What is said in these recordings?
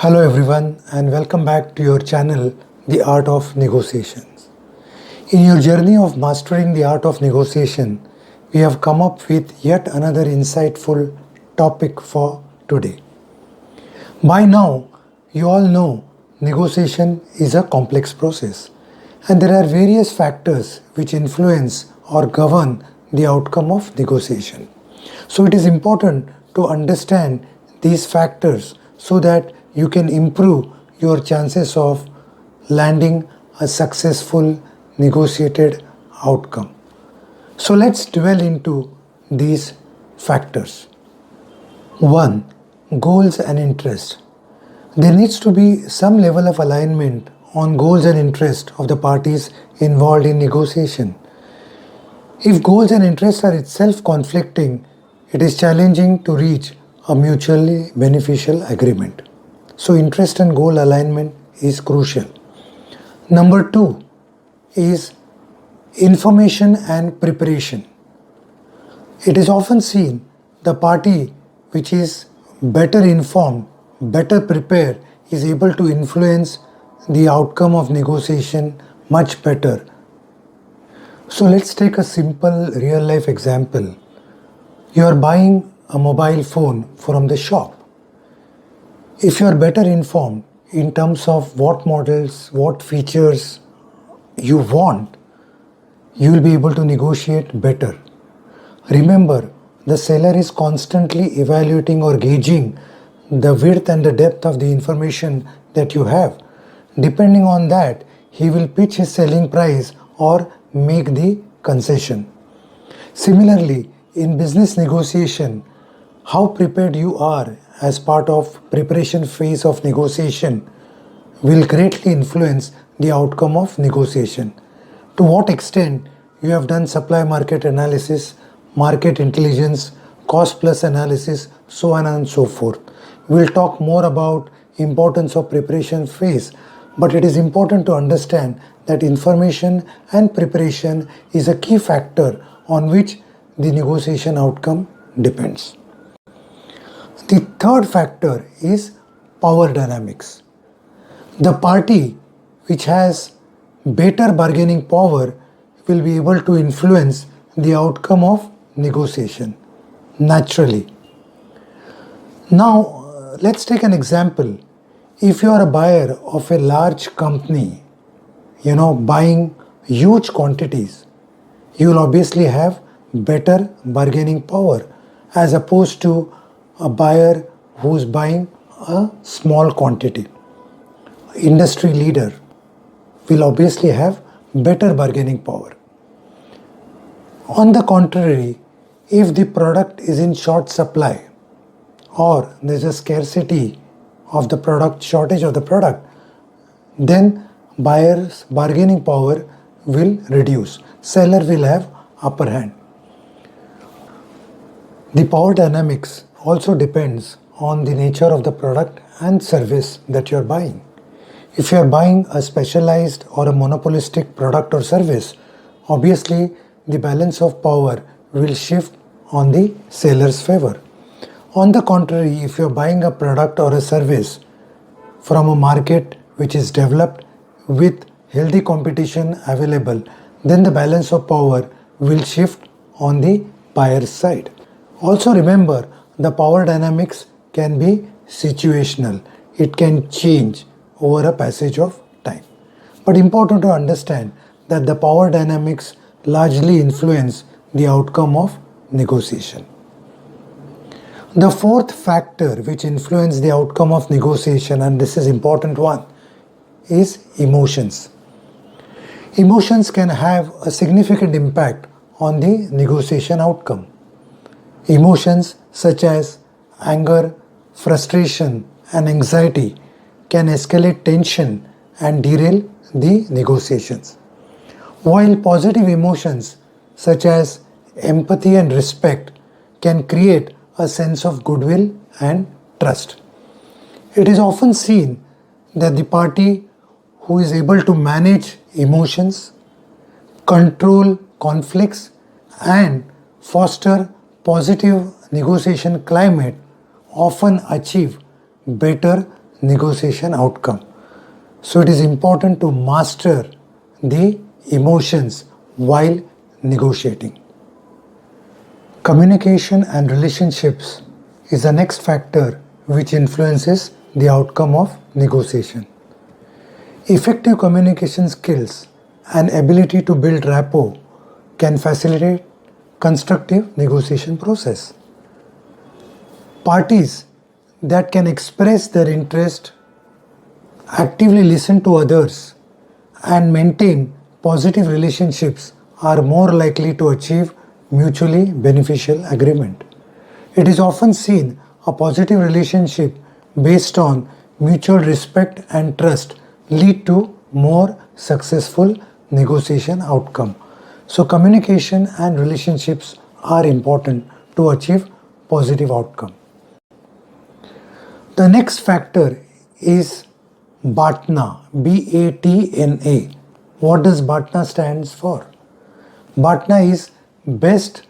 Hello everyone and welcome back to your channel, The Art of Negotiations. In your journey of mastering the art of negotiation, we have come up with yet another insightful topic for today. By now, you all know negotiation is a complex process and there are various factors which influence or govern the outcome of negotiation. So it is important to understand these factors so that you can improve your chances of landing a successful negotiated outcome. So let's dwell into these factors. 1. Goals and interest. There needs to be some level of alignment on goals and interest of the parties involved in negotiation. If goals and interests are itself conflicting, it is challenging to reach a mutually beneficial agreement. So interest and goal alignment is crucial. Number 2 is information and preparation. It is often seen the party which is better informed, better prepared is able to influence the outcome of negotiation much better. So let's take a simple real life example. You are buying a mobile phone from the shop. If you are better informed in terms of what models, what features you want, you will be able to negotiate better. Remember, the seller is constantly evaluating or gauging the width and the depth of the information that you have. Depending on that, he will pitch his selling price or make the concession. Similarly, in business negotiation, how prepared you are as part of preparation phase of negotiation will greatly influence the outcome of negotiation. To what extent you have done supply market analysis, market intelligence, cost plus analysis, so on and so forth. We'll talk more about importance of preparation phase, but it is important to understand that information and preparation is a key factor on which the negotiation outcome depends. The third factor is power dynamics. The party which has better bargaining power will be able to influence the outcome of negotiation naturally. Now, let's take an example. If you are a buyer of a large company, buying huge quantities, you will obviously have better bargaining power as opposed to a buyer who's buying a small quantity. Industry leader will obviously have better bargaining power. On the contrary, if the product is in short supply or there's a scarcity of the product, shortage of the product, then buyer's bargaining power will reduce. Seller will have upper hand. The power dynamics also depends on the nature of the product and service that you are buying. If you are buying a specialized or a monopolistic product or service, obviously the balance of power will shift on the seller's favor. On the contrary, if you are buying a product or a service from a market which is developed with healthy competition available, then the balance of power will shift on the buyer's side. Also remember, the power dynamics can be situational. It can change over a passage of time. But important to understand that the power dynamics largely influence the outcome of negotiation. The fourth factor which influences the outcome of negotiation, and this is important one, is emotions. Emotions can have a significant impact on the negotiation outcome. Emotions such as anger, frustration, and anxiety can escalate tension and derail the negotiations. While positive emotions such as empathy and respect can create a sense of goodwill and trust. It is often seen that the party who is able to manage emotions, control conflicts, and foster positive negotiation climate often achieve better negotiation outcome. So it is important to master the emotions while negotiating. Communication and relationships is the next factor which influences the outcome of negotiation. Effective communication skills and ability to build rapport can facilitate constructive negotiation process. Parties that can express their interest, actively listen to others, and maintain positive relationships are more likely to achieve mutually beneficial agreement. It is often seen a positive relationship based on mutual respect and trust lead to more successful negotiation outcome. So communication and relationships are important to achieve positive outcome. The next factor is BATNA, B-A-T-N-A. What does BATNA stands for? BATNA is best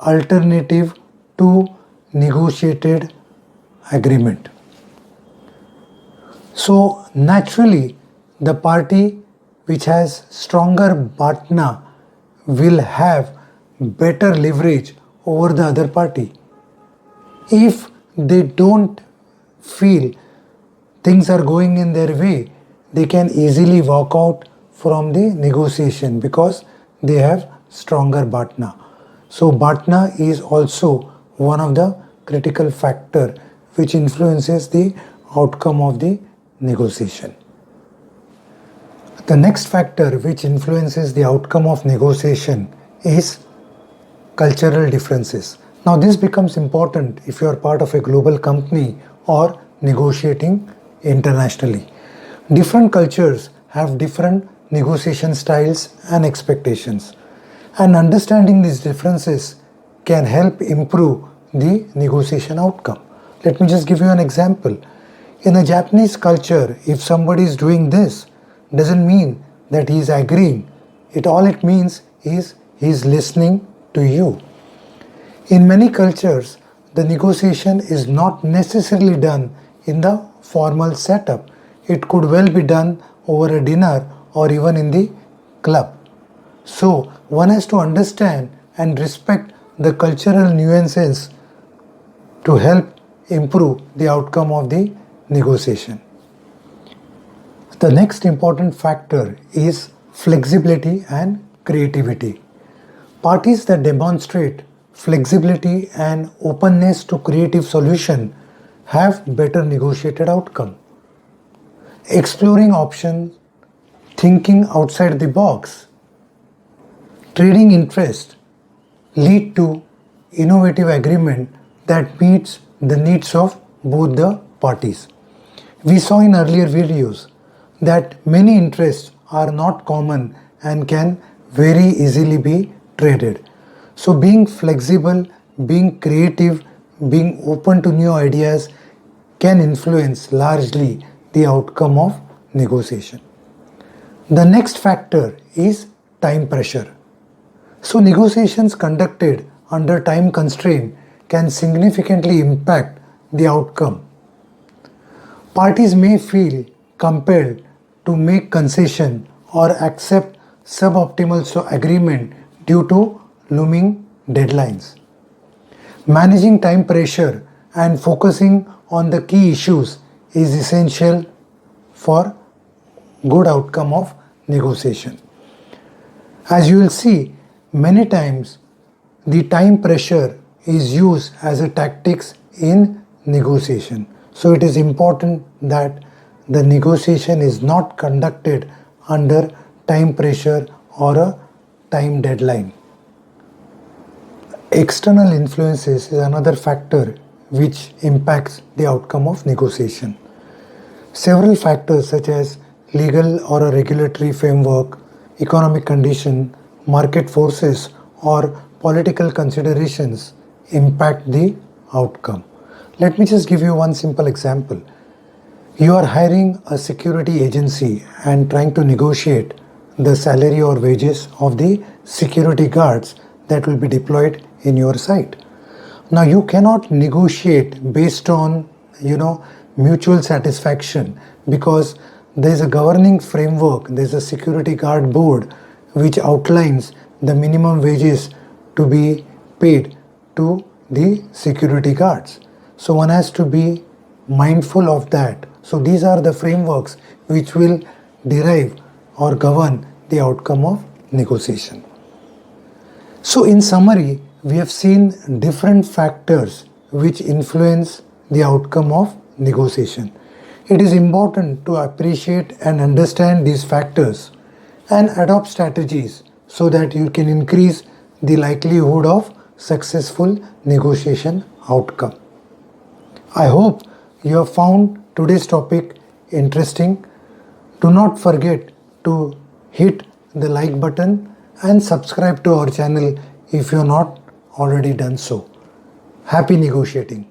alternative to negotiated agreement. So naturally, the party which has stronger BATNA will have better leverage over the other party. If they don't feel things are going in their way, they can easily walk out from the negotiation because they have stronger BATNA. So BATNA is also one of the critical factor which influences the outcome of the negotiation. The next factor which influences the outcome of negotiation is cultural differences. Now this becomes important if you are part of a global company or negotiating internationally. Different cultures have different negotiation styles and expectations, and understanding these differences can help improve the negotiation outcome. Let me just give you an example. In a Japanese culture, if somebody is doing this, doesn't mean that he is agreeing. All it means is he is listening to you. In many cultures, the negotiation is not necessarily done in the formal setup. It could well be done over a dinner or even in the club. So one has to understand and respect the cultural nuances to help improve the outcome of the negotiation. The next important factor is flexibility and creativity. Parties that demonstrate flexibility and openness to creative solution have better negotiated outcome. Exploring options, thinking outside the box, trading interest lead to innovative agreement that meets the needs of both the parties. We saw in earlier videos that many interests are not common and can very easily be traded. So being flexible, being creative, being open to new ideas can influence largely the outcome of negotiation. The next factor is time pressure. So negotiations conducted under time constraint can significantly impact the outcome. Parties may feel compelled to make concession or accept suboptimal agreement due to looming deadlines. Managing time pressure and focusing on the key issues is essential for good outcome of negotiation. As you will see, many times the time pressure is used as a tactics in negotiation. So it is important that the negotiation is not conducted under time pressure or a time deadline. External influences is another factor which impacts the outcome of negotiation. Several factors such as legal or a regulatory framework, economic condition, market forces, or political considerations impact the outcome. Let me just give you one simple example. You are hiring a security agency and trying to negotiate the salary or wages of the security guards that will be deployed in your site. Now you cannot negotiate based on mutual satisfaction, because there is a governing framework, there is a security guard board which outlines the minimum wages to be paid to the security guards. So one has to be mindful of that. So these are the frameworks which will derive or govern the outcome of negotiation. So in summary, we have seen different factors which influence the outcome of negotiation. It is important to appreciate and understand these factors and adopt strategies so that you can increase the likelihood of successful negotiation outcome. I hope you have found today's topic interesting. Do not forget to hit the like button and subscribe to our channel if you have not already done so. Happy negotiating.